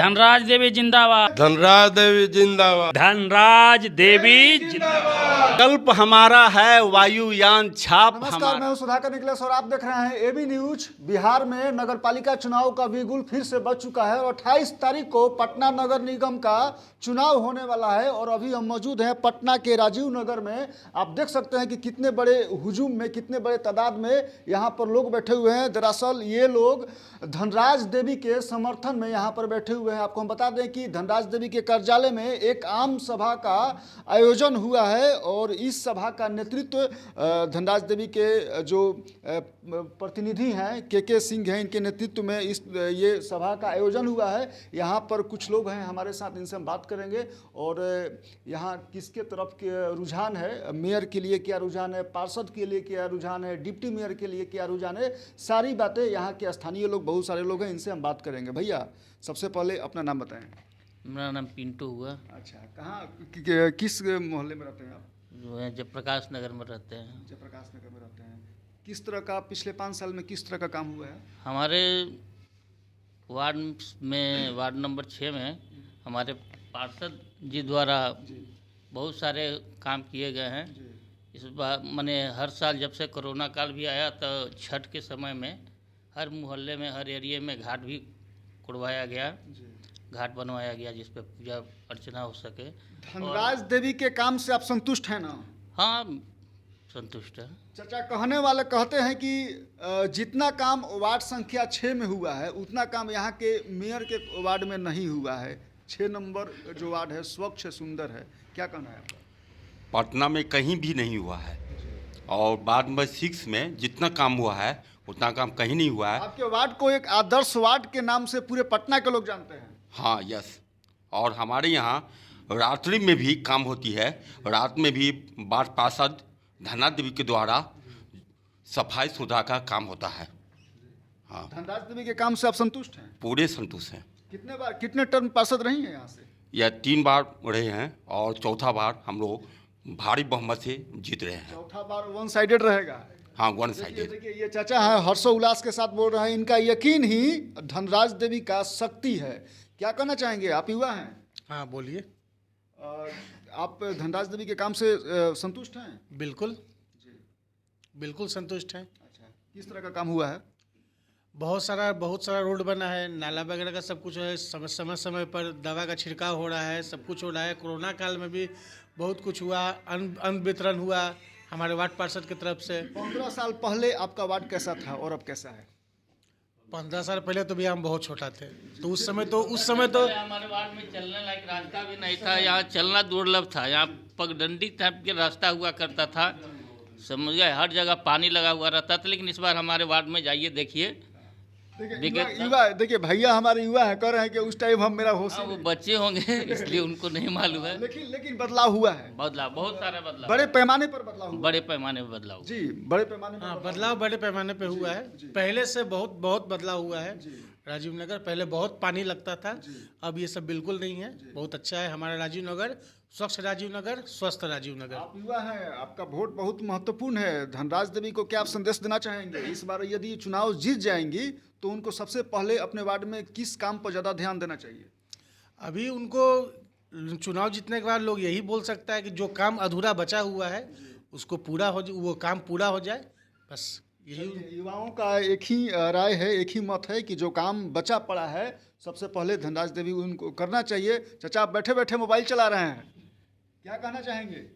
धनराज देवी जिंदाबाद। धनराज देवी जिंदाबाद। धनराज देवी जिंदाबाद। कल्प हमारा है, वायुयान छाप नमस्कार, हमारा। मैं हूं सुधाकर निकलेश और आप देख रहे हैं एबी न्यूज। बिहार में नगरपालिका चुनाव का बिगुल फिर से बज चुका है और 28 तारीख को पटना नगर निगम का चुनाव होने वाला है और अभी हम मौजूद हैं पटना के राजीव नगर में। आप देख सकते हैं कि कितने बड़े हुजूम में, कितने बड़े तादाद में यहाँ पर लोग बैठे हुए हैं। दरअसल ये लोग धनराज देवी के समर्थन में यहाँ पर बैठे हुए हैं। आपको हम बता दें कि धनराज देवी के कार्यालय में एक आम सभा का आयोजन हुआ है और इस सभा का नेतृत्व धनराज देवी के जो प्रतिनिधि हैं के सिंह हैं, इनके नेतृत्व में ये सभा का आयोजन हुआ है। यहाँ पर कुछ लोग हैं हमारे साथ, इनसे हम बात करेंगे और यहाँ किसके तरफ के रुझान है, मेयर के लिए क्या रुझान है, पार्षद के लिए क्या रुझान है, डिप्टी मेयर के लिए क्या रुझान है, सारी बातें यहाँ के स्थानीय लोग, बहुत सारे लोग हैं, इनसे हम बात करेंगे। भैया सबसे पहले अपना नाम बताएं। मेरा नाम पिंटू हुआ। अच्छा, कहाँ किस मोहल्ले में रहते हैं आप? जो है जयप्रकाश नगर में रहते हैं। जयप्रकाश नगर में रहते हैं। किस तरह का पिछले 5 साल में किस तरह का काम हुआ है? हमारे वार्ड नंबर 6 में हमारे पार्षद जी द्वारा बहुत सारे काम किए गए हैं। इस बार मैंने हर साल जब से कोरोना काल भी आया तो छठ के समय में हर मोहल्ले में, हर एरिया में घाट भी कुड़वाया गया, घाट बनवाया गया जिस पे पूजा अर्चना हो सके। धनराज देवी के काम से आप संतुष्ट हैं ना? हाँ, संतुष्ट है। चाचा, कहने वाले कहते हैं कि जितना काम वार्ड संख्या 6 में हुआ है उतना काम यहाँ के मेयर के वार्ड में नहीं हुआ है। 6 नंबर जो वार्ड है स्वच्छ सुंदर है, क्या कहना है आपका? पटना में कहीं भी नहीं हुआ है और वार्ड नंबर 6 में जितना काम हुआ है उतना काम कहीं नहीं हुआ है। आपके वार्ड को एक आदर्श वार्ड के नाम से पूरे पटना के लोग जानते हैं। हाँ, यस। और हमारे यहाँ रात्रि में भी काम होती है। रात में भी वार्ड पार्षद धनराज देवी के द्वारा सफाई सुधार का काम होता है। हाँ, धनराज देवी के काम से आप संतुष्ट हैं? पूरे संतुष्ट हैं। कितने टर्म पार्षद रही हैं यहाँ से? यह 3 बार रहे हैं और चौथा बार हम लोग भारी बहुमत से जीत रहे हैं। चौथा बार वन साइडेड रहेगा। हाँ, वन साइडेड। देखिए, ये चाचा है, हर्षोल्लास के साथ बोल रहे हैं। इनका यकीन ही धनराज देवी का शक्ति है। क्या कहना चाहेंगे? आप युवा हैं। हाँ, बोलिए। आप धनराज देवी के काम से संतुष्ट हैं? बिल्कुल बिल्कुल संतुष्ट हैं। अच्छा, किस तरह का काम हुआ है? बहुत सारा रोड बना है, नाला वगैरह का सब कुछ है। समय पर दवा का छिड़काव हो रहा है, सब कुछ हो रहा है। कोरोना काल में भी बहुत कुछ हुआ, अन्न वितरण हुआ हमारे वार्ड पार्षद की तरफ से। 15 साल पहले आपका वार्ड कैसा था और अब कैसा है? 15 साल पहले तो भी हम बहुत छोटा थे, तो उस समय तो हमारे वार्ड में चलने लायक रास्ता भी नहीं था। यहाँ चलना दुर्लभ था। यहाँ पगडंडी टाइप के रास्ता हुआ करता था, समझिए हर जगह पानी लगा हुआ रहता था। लेकिन इस बार हमारे वार्ड में जाइए, देखिए। देखिए भैया हमारे युवा है, कह रहे हैं कि उस टाइम हम मेरा होश वो बच्चे होंगे इसलिए उनको नहीं मालूम है। लेकिन बदलाव हुआ है। बदलाव, बहुत सारा बदलाव, बड़े पैमाने पर बदलाव हुआ। बड़े पैमाने पर बदलाव। जी, बड़े पैमाने पर। हाँ, बदलाव बड़े पैमाने पे हुआ है। पहले से बहुत बदलाव हुआ है। राजीव नगर पहले बहुत पानी लगता था, अब ये सब बिल्कुल नहीं है। बहुत अच्छा है हमारा राजीव नगर, स्वच्छ राजीव नगर, स्वस्थ राजीव नगर। आप युवा हैं, आपका वोट बहुत महत्वपूर्ण है। धनराज देवी को क्या आप संदेश देना चाहेंगे? इस बार यदि चुनाव जीत जाएंगी तो उनको सबसे पहले अपने वार्ड में किस काम पर ज़्यादा ध्यान देना चाहिए? अभी उनको चुनाव जीतने के बाद लोग यही बोल सकता है कि जो काम अधूरा बचा हुआ है उसको वो काम पूरा हो जाए, बस यही। युवाओं का एक ही राय है, एक ही मत है कि जो काम बचा पड़ा है सबसे पहले धनराज देवी उनको करना चाहिए। चाचा, आप बैठे बैठे मोबाइल चला रहे हैं, क्या कहना चाहेंगे?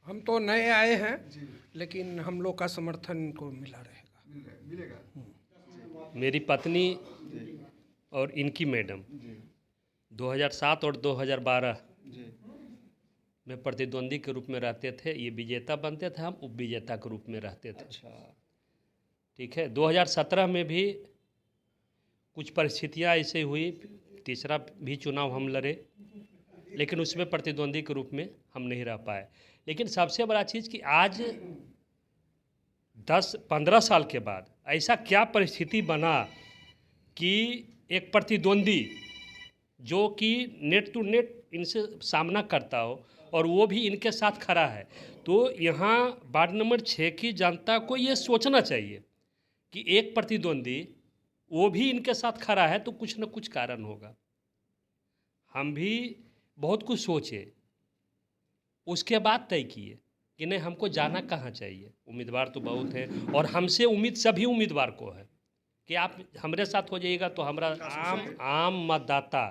हम तो नए आए हैं, लेकिन हम लोग का समर्थन इनको मिलेगा। मेरी पत्नी और इनकी मैडम 2007 और 2012 में प्रतिद्वंदी के रूप में रहते थे। ये विजेता बनते थे, हम उप विजेता के रूप में रहते थे। अच्छा, ठीक है। 2017 में भी कुछ परिस्थितियां ऐसे हुई, तीसरा भी चुनाव हम लड़े, लेकिन उसमें प्रतिद्वंदी के रूप में हम नहीं रह पाए। लेकिन सबसे बड़ा चीज़ कि आज 10-15 साल के बाद ऐसा क्या परिस्थिति बना कि एक प्रतिद्वंदी जो कि नेट टू नेट इनसे सामना करता हो और वो भी इनके साथ खड़ा है। तो यहाँ वार्ड नंबर 6 की जनता को ये सोचना चाहिए कि एक प्रतिद्वंदी वो भी इनके साथ खड़ा है तो कुछ न कुछ कारण होगा। हम भी बहुत कुछ सोचे, उसके बाद तय किए कि नहीं हमको जाना कहाँ चाहिए। उम्मीदवार तो बहुत है और हमसे उम्मीद सभी उम्मीदवार को है कि आप हमारे साथ हो जाइएगा तो हमारा आम मतदाता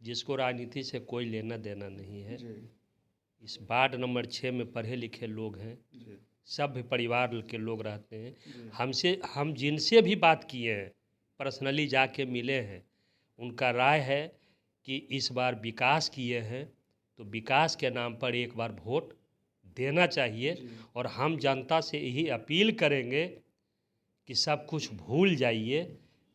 जिसको राजनीति से कोई लेना देना नहीं है, इस वार्ड नंबर 6 में पढ़े लिखे लोग हैं, सभ्य परिवार के लोग रहते हैं। हम जिनसे भी बात किए हैं, पर्सनली जाके मिले हैं, उनका राय है कि इस बार विकास किए हैं तो विकास के नाम पर एक बार वोट देना चाहिए। और हम जनता से यही अपील करेंगे कि सब कुछ भूल जाइए,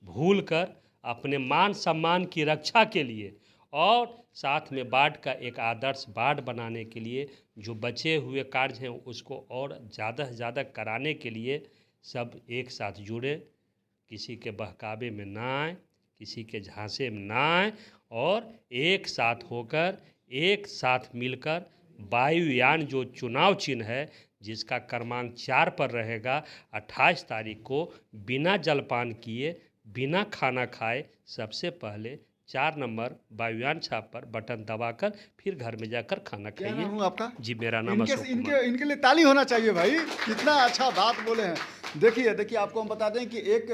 भूल कर अपने मान सम्मान की रक्षा के लिए और साथ में वार्ड का एक आदर्श वार्ड बनाने के लिए जो बचे हुए कार्य हैं उसको और ज़्यादा से ज़्यादा कराने के लिए सब एक साथ जुड़े, किसी के बहकावे में ना आए, किसी के झांसे में ना आए और एक साथ होकर एक साथ मिलकर वायुयान जो चुनाव चिन्ह है जिसका क्रमांक 4 पर रहेगा, 28 तारीख को बिना जलपान किए बिना खाना खाए सबसे पहले 4 नंबर वायुयान छाप पर बटन दबाकर फिर घर में जाकर खाना क्या खाइए। नाम है आपका? जी मेरा नाम अशोक कुमार। इनके लिए ताली होना चाहिए भाई, कितना अच्छा बात बोले हैं। देखिए आपको हम बता दें कि एक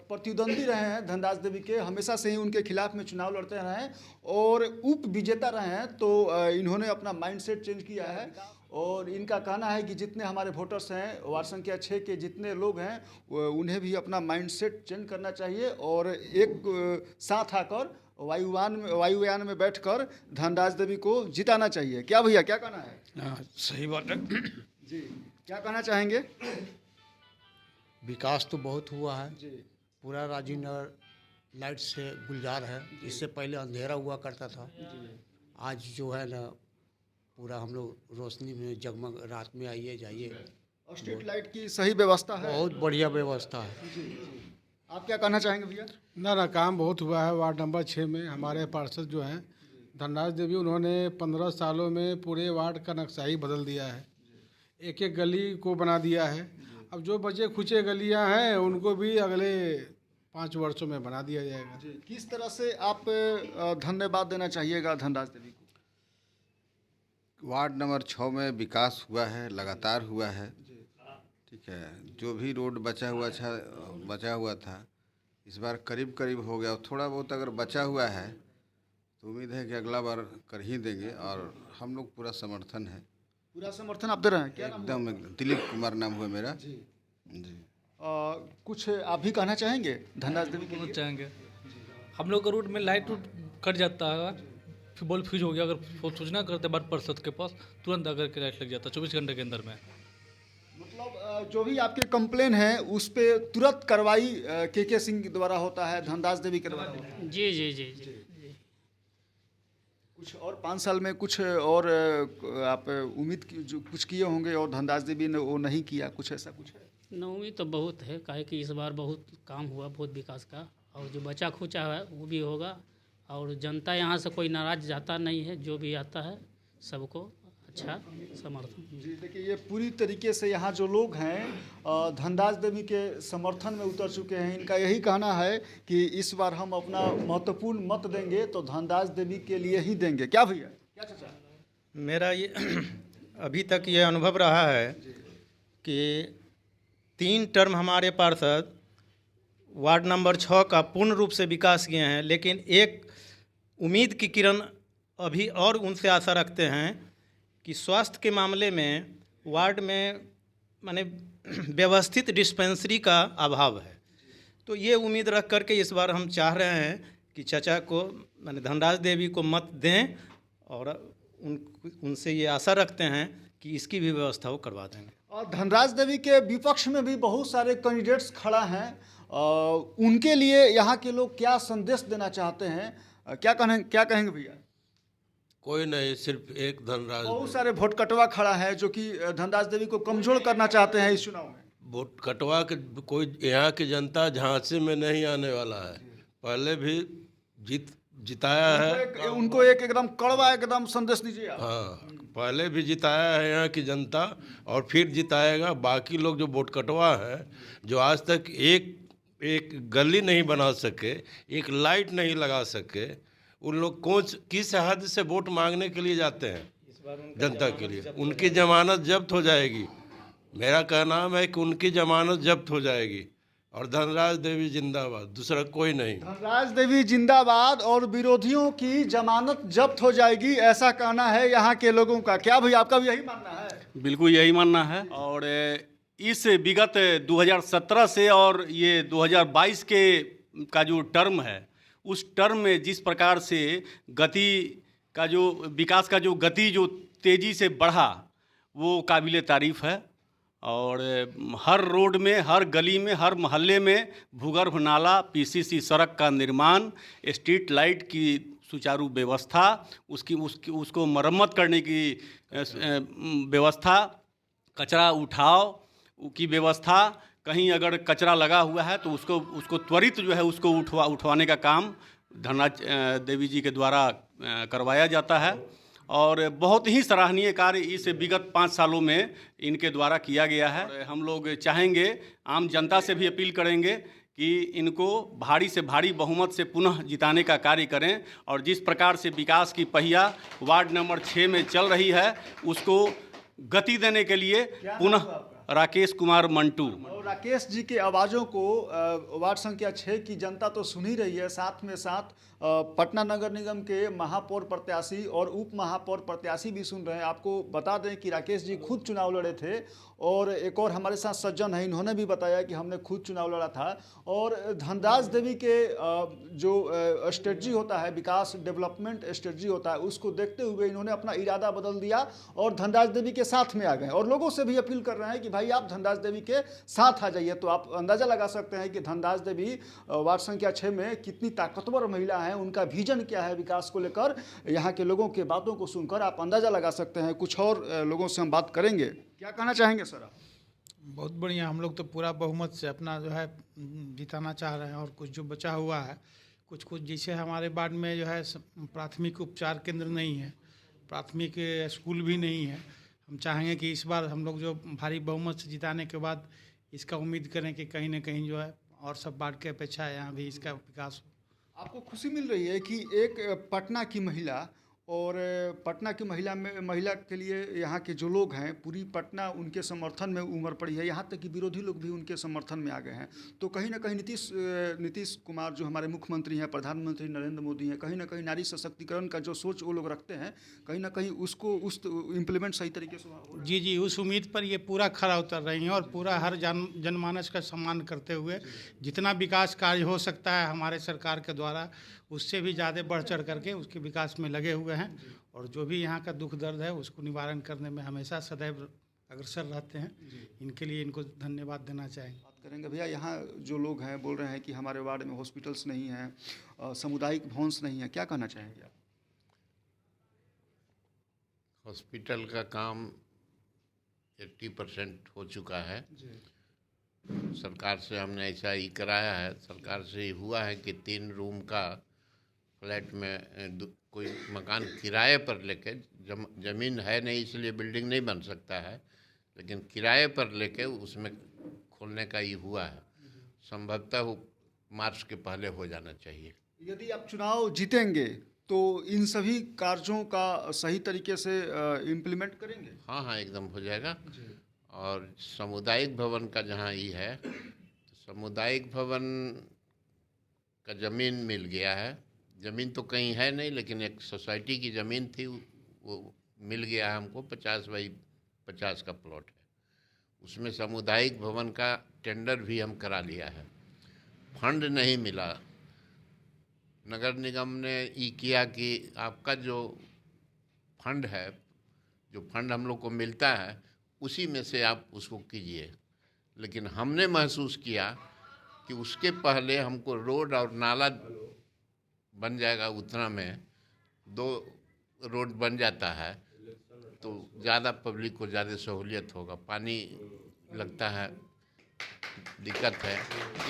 प्रतिद्वंदी रहे हैं धनराज देवी के, हमेशा से ही उनके खिलाफ में चुनाव लड़ते रहे हैं और उप विजेता रहे हैं। तो इन्होंने अपना माइंडसेट चेंज किया है और इनका कहना है कि जितने हमारे वोटर्स हैं वार्ड संख्या 6 के जितने लोग हैं उन्हें भी अपना माइंडसेट चेंज करना चाहिए और एक साथ आकर वायुयान में बैठकर धनराज देवी को जिताना चाहिए। क्या भैया, क्या कहना है? हाँ, सही बात है जी, क्या कहना चाहेंगे? विकास तो बहुत हुआ है जी, पूरा राजीव नगर लाइट से गुलजार है। इससे पहले अंधेरा हुआ करता था, आज जो है ना पूरा हम लोग रोशनी में जगमग, रात में आइए जाइए। स्ट्रीट लाइट की सही व्यवस्था है, बहुत बढ़िया व्यवस्था है। आप क्या कहना चाहेंगे भैया? ना काम बहुत हुआ है। वार्ड नंबर 6 में हमारे पार्षद जो हैं धनराज देवी, उन्होंने 15 सालों में पूरे वार्ड का नक्शा ही बदल दिया है, एक एक गली को बना दिया है। अब जो बचे खुचे गलियां हैं उनको भी अगले 5 वर्षों में बना दिया जाएगा। किस तरह से आप धन्यवाद देना चाहिएगा धनराज देवी को? वार्ड नंबर 6 में विकास हुआ है, लगातार हुआ है, ठीक है। जो भी रोड बचा हुआ था इस बार करीब हो गया। थोड़ा बहुत अगर बचा हुआ है तो उम्मीद है कि अगला बार कर ही देंगे और हम लोग पूरा समर्थन है। पूरा समर्थन आप दे रहे हैं? क्या नाम एकदम दिलीप कुमार नाम हुआ मेरा जी। कुछ आप भी कहना चाहेंगे धनराज देवी के लिए? चाहेंगे हम लोग का रोड में लाइट कट जाता है, फिर बल्ब फ्यूज हो गया, अगर सूचना करते वार्ड पार्षद के पास तुरंत आकर के लाइट लग जाता है 24 घंटे के अंदर में। मतलब जो भी आपके कंप्लेन है उस पे तुरंत कार्रवाई के सिंह के द्वारा होता है, धनराज देवी के द्वारा? जी जी जी जी। कुछ और 5 साल में कुछ और आप उम्मीद जो कुछ किए होंगे और धनराज देवी ने वो नहीं किया, कुछ ऐसा कुछ है? उम्मीद तो बहुत है, काहे कि इस बार बहुत काम हुआ, बहुत विकास का, और जो बचा खुचा है वो भी होगा और जनता यहाँ से कोई नाराज जाता नहीं है, जो भी आता है सबको अच्छा समर्थन। जी देखिए, ये पूरी तरीके से यहाँ जो लोग हैं धनराज देवी के समर्थन में उतर चुके हैं। इनका यही कहना है कि इस बार हम अपना महत्वपूर्ण मत देंगे तो धनराज देवी के लिए ही देंगे। क्या भैया, क्या चाचा? मेरा ये अभी तक ये अनुभव रहा है कि 3 टर्म हमारे पार्षद वार्ड नंबर 6 का पूर्ण रूप से विकास किए हैं, लेकिन एक उम्मीद की किरण अभी और उनसे आशा रखते हैं कि स्वास्थ्य के मामले में वार्ड में माने व्यवस्थित डिस्पेंसरी का अभाव है। तो ये उम्मीद रख करके इस बार हम चाह रहे हैं कि चाचा को माने धनराज देवी को मत दें और उनसे ये आशा रखते हैं कि इसकी भी व्यवस्था वो करवा देंगे। और धनराज देवी के विपक्ष में भी बहुत सारे कैंडिडेट्स खड़ा हैं, उनके लिए यहाँ के लोग क्या संदेश देना चाहते हैं, क्या कहेंगे भैया? कोई नहीं, सिर्फ एक धनराज। बहुत सारे वोट कटवा खड़ा है जो कि धनराज देवी को कमजोर करना चाहते हैं इस चुनाव में। वोट कटवा के कोई यहाँ की जनता झांसे में नहीं आने वाला है, पहले भी जिताया है। उनको एक एकदम कड़वा एकदम संदेश दीजिए आप। हाँ, पहले भी जिताया है यहाँ की जनता और फिर जिताएगा। बाकी लोग जो वोट कटवा है, जो आज तक एक गली नहीं बना सके, एक लाइट नहीं लगा सके, उन लोग किस हद से वोट मांगने के लिए जाते हैं जनता के लिए? उनकी जमानत जब्त हो जाएगी। मेरा कहना है कि उनकी जमानत जब्त हो जाएगी। और धनराज देवी जिंदाबाद, दूसरा कोई नहीं। धनराज देवी जिंदाबाद और विरोधियों की जमानत जब्त हो जाएगी, ऐसा कहना है यहाँ के लोगों का। क्या भाई आपका भी यही मानना है? बिल्कुल यही मानना है। और इस विगत 2017 से और ये 2022 का जो टर्म है, उस टर्म में जिस प्रकार से गति का जो विकास का जो गति जो तेज़ी से बढ़ा, वो काबिल तारीफ़ है। और हर रोड में, हर गली में, हर मोहल्ले में भूगर्भ नाला, पीसीसी सड़क का निर्माण, स्ट्रीट लाइट की सुचारू व्यवस्था, उसको मरम्मत करने की व्यवस्था, कचरा उठाव की व्यवस्था, कहीं अगर कचरा लगा हुआ है तो उसको त्वरित जो है उसको उठवाने का काम धनराज देवी जी के द्वारा करवाया जाता है। और बहुत ही सराहनीय कार्य इस विगत 5 सालों में इनके द्वारा किया गया है। हम लोग चाहेंगे, आम जनता से भी अपील करेंगे कि इनको भारी से भारी बहुमत से पुनः जिताने का कार्य करें। और जिस प्रकार से विकास की पहिया वार्ड नंबर 6 में चल रही है, उसको गति देने के लिए पुनः राकेश कुमार मंटू। और राकेश जी के आवाज़ों को वार्ड संख्या 6 की जनता तो सुन ही रही है, साथ में साथ पटना नगर निगम के महापौर प्रत्याशी और उप महापौर प्रत्याशी भी सुन रहे हैं। आपको बता दें कि राकेश जी खुद चुनाव लड़े थे, और एक और हमारे साथ सज्जन है, इन्होंने भी बताया कि हमने खुद चुनाव लड़ा था। और धनराज देवी के जो स्ट्रेटजी होता है, विकास डेवलपमेंट स्ट्रेटजी होता है, उसको देखते हुए इन्होंने अपना इरादा बदल दिया और धनराज देवी के साथ में आ गए। और लोगों से भी अपील कर रहे हैं कि भाई आप धनराज देवी के साथ आ जाइए। तो आप अंदाज़ा लगा सकते हैं कि धनराज देवी वार्ड संख्या 6 में कितनी ताकतवर महिला हैं, उनका विजन क्या है विकास को लेकर। यहाँ के लोगों के बातों को सुनकर आप अंदाज़ा लगा सकते हैं। कुछ और लोगों से हम बात करेंगे। क्या कहना चाहेंगे सर आप? बहुत बढ़िया, हम लोग तो पूरा बहुमत से अपना जो है जिताना चाह रहे हैं। और कुछ जो बचा हुआ है, कुछ जैसे हमारे वार्ड में जो है प्राथमिक उपचार केंद्र नहीं है, प्राथमिक स्कूल भी नहीं है। हम चाहेंगे कि इस बार हम लोग जो भारी बहुमत से जिताने के बाद इसका उम्मीद करें कि कहीं ना कहीं जो है और सब वार्ड के अपेक्षा यहाँ भी इसका विकास हो। आपको खुशी मिल रही है कि एक पटना की महिला और पटना की महिला के लिए यहाँ के जो लोग हैं, पूरी पटना उनके समर्थन में उमड़ पड़ी है, यहाँ तक कि विरोधी लोग भी उनके समर्थन में आ गए हैं। तो कहीं ना कहीं नीतीश कुमार जो हमारे मुख्यमंत्री हैं, प्रधानमंत्री नरेंद्र मोदी हैं, कहीं ना कहीं नारी सशक्तिकरण का जो सोच वो लोग रखते हैं, कहीं ना कहीं उसको इम्प्लीमेंट सही तरीके से हो। जी, उस उम्मीद पर ये पूरा खरा उतर रही हैं और पूरा हर जनमानस का सम्मान करते हुए जितना विकास कार्य हो सकता है हमारे सरकार के द्वारा, उससे भी ज़्यादा बढ़ चढ़ करके उसके विकास में लगे हुए हैं। और जो भी यहाँ का दुख दर्द है उसको निवारण करने में हमेशा सदैव अग्रसर रहते हैं। इनके लिए इनको धन्यवाद देना चाहेंगे। बात करेंगे भैया, यहाँ जो लोग हैं बोल रहे हैं कि हमारे वार्ड में हॉस्पिटल्स नहीं हैं, सामुदायिक भवन्स नहीं हैं, क्या कहना चाहेंगे आप? हॉस्पिटल का काम 80% हो चुका है। सरकार से हमने ऐसा ही कराया है। सरकार से ही हुआ है कि 3 रूम का फ्लैट में कोई मकान किराए पर लेके, ज़मीन है नहीं इसलिए बिल्डिंग नहीं बन सकता है, लेकिन किराए पर लेके उसमें खोलने का ही हुआ है। संभवतः मार्च के पहले हो जाना चाहिए। यदि आप चुनाव जीतेंगे तो इन सभी कार्यों का सही तरीके से इम्प्लीमेंट करेंगे? हाँ, एकदम हो जाएगा। और सामुदायिक भवन का जहाँ ही है, तो सामुदायिक भवन का ज़मीन मिल गया है। ज़मीन तो कहीं है नहीं, लेकिन एक सोसाइटी की ज़मीन थी, वो मिल गया है हमको। 50 बाई 50 का प्लॉट है, उसमें सामुदायिक भवन का टेंडर भी हम करा लिया है। फंड नहीं मिला, नगर निगम ने ये किया कि आपका जो फंड है, जो फंड हम लोग को मिलता है उसी में से आप उसको कीजिए। लेकिन हमने महसूस किया कि उसके पहले हमको रोड और नाला बन जाएगा, उतना में 2 रोड बन जाता है तो ज़्यादा पब्लिक को ज़्यादा सहूलियत होगा। पानी लगता है, दिक्कत है,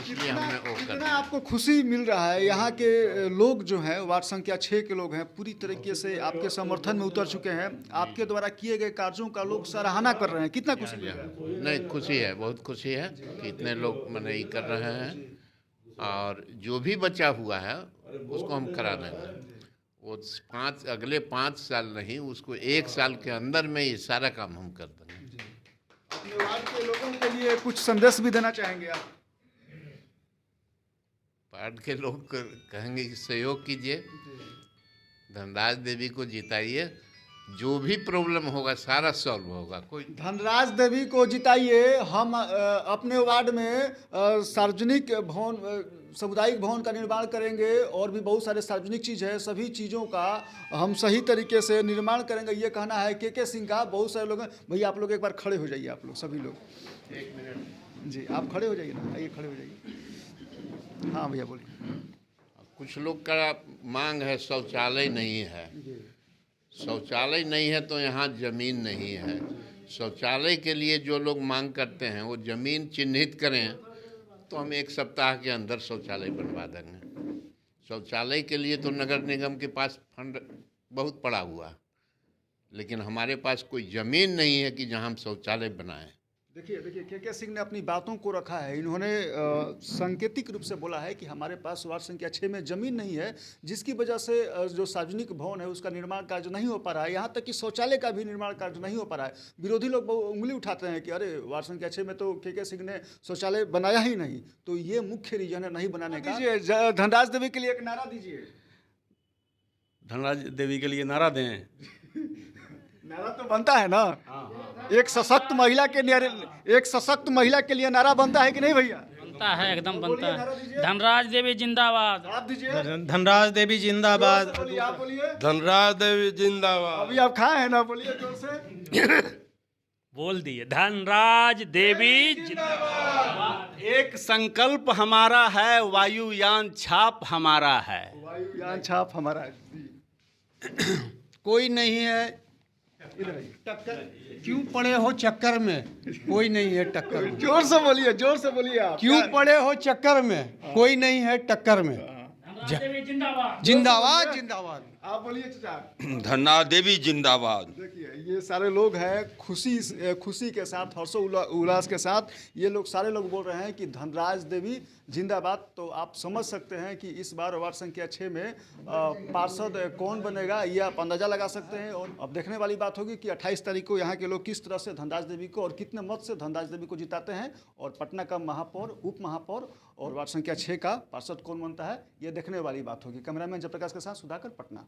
इसलिए हमने वो कर। कितना आपको खुशी मिल रहा है? यहाँ के लोग जो हैं, वार्ड संख्या 6 के लोग हैं, पूरी तरीके से आपके समर्थन में उतर चुके हैं। आपके द्वारा किए गए कार्यों का लोग सराहना कर रहे हैं। कितना खुशी मिल रहा है? नहीं, खुशी है, बहुत खुशी है कि इतने लोग मने ये कर रहे हैं। और जो भी बचा हुआ है उसको हम करा देंगे। वो अगले 5 साल नहीं, उसको 1 साल के अंदर में ये सारा काम हम कर देंगे। अपने वार्ड के लोगों के लिए कुछ संदेश भी देना चाहेंगे आप? वार्ड के लोग कहेंगे कि सहयोग कीजिए, धनराज देवी को जिताइए, जो भी प्रॉब्लम होगा सारा सॉल्व होगा। कोई धनराज देवी को जिताइए। हम अपने वार्ड में सार्वजनिक भवन, सामुदायिक भवन का निर्माण करेंगे और भी बहुत सारे सार्वजनिक चीज़ है, सभी चीज़ों का हम सही तरीके से निर्माण करेंगे, ये कहना है के सिंह का। बहुत सारे लोग हैं। भैया आप लोग एक बार खड़े हो जाइए, आप लोग सभी लोग 1 मिनट जी, आप खड़े हो जाइए ना, आइए खड़े हो जाइए। हाँ भैया बोलिए। कुछ लोग का मांग है शौचालय नहीं है, शौचालय नहीं है तो यहाँ ज़मीन नहीं है। शौचालय के लिए जो लोग मांग करते हैं वो ज़मीन चिन्हित करें तो हम 1 सप्ताह के अंदर शौचालय बनवा देंगे। शौचालय के लिए तो नगर निगम के पास फंड बहुत पड़ा हुआ, लेकिन हमारे पास कोई ज़मीन नहीं है कि जहाँ हम शौचालय बनाएं। देखिए के सिंह ने अपनी बातों को रखा है। इन्होंने सांकेतिक रूप से बोला है कि हमारे पास वार्ड संख्या 6 में ज़मीन नहीं है, जिसकी वजह से जो सार्वजनिक भवन है उसका निर्माण कार्य नहीं हो पा रहा है। यहाँ तक कि शौचालय का भी निर्माण कार्य नहीं हो पा रहा है। विरोधी लोग उंगली उठाते हैं कि अरे वार्ड संख्या 6 में तो के सिंह ने शौचालय बनाया ही नहीं। तो ये मुख्य रीजन है नहीं बनाने का। दीजिए धनराज देवी के लिए एक नारा दीजिए। धनराज देवी के लिए नारा दें। नारा तो बनता है ना, एक सशक्त महिला के लिए नारा बनता है कि नहीं भैया? बनता है, एकदम बनता है। धनराज देवी जिंदाबाद। आप दीजिए। धनराज देवी जिंदाबाद। आप बोलिए। धनराज देवी जिंदाबाद। अभी आप खाए हैं ना, बोलिए जोर से। बोल दिए, धनराज देवी जिंदाबाद। एक संकल्प हमारा है, वायुयान छाप हमारा है। वायुयान छाप हमारा है। कोई नहीं है टक्कर, क्यों पड़े हो चक्कर में, कोई नहीं है टक्कर में। जोर से बोलिए आप। क्यों पड़े हो चक्कर में, कोई नहीं है टक्कर में। जिंदाबाद जिंदाबाद। आप बोलिए चाचा। धनराज देवी जिंदाबाद। देखिए ये सारे लोग हैं खुशी के साथ, हर्षोल्लास के साथ ये लोग सारे लोग बोल रहे हैं कि धनराज देवी जिंदाबाद। तो आप समझ सकते हैं कि इस बार वार्ड संख्या 6 में पार्षद कौन बनेगा, ये आप अंदाजा लगा सकते हैं। और अब देखने वाली बात होगी कि 28 तारीख को यहाँ के लोग किस तरह से धनराज देवी को और कितने मत से धनराज देवी को जिताते हैं, और पटना का महापौर, उप महापौर और वार्ड संख्या 6 का पार्षद कौन बनता है, ये देखने वाली बात होगी। कैमरामैन जयप्रकाश के साथ सुधाकर, पटना।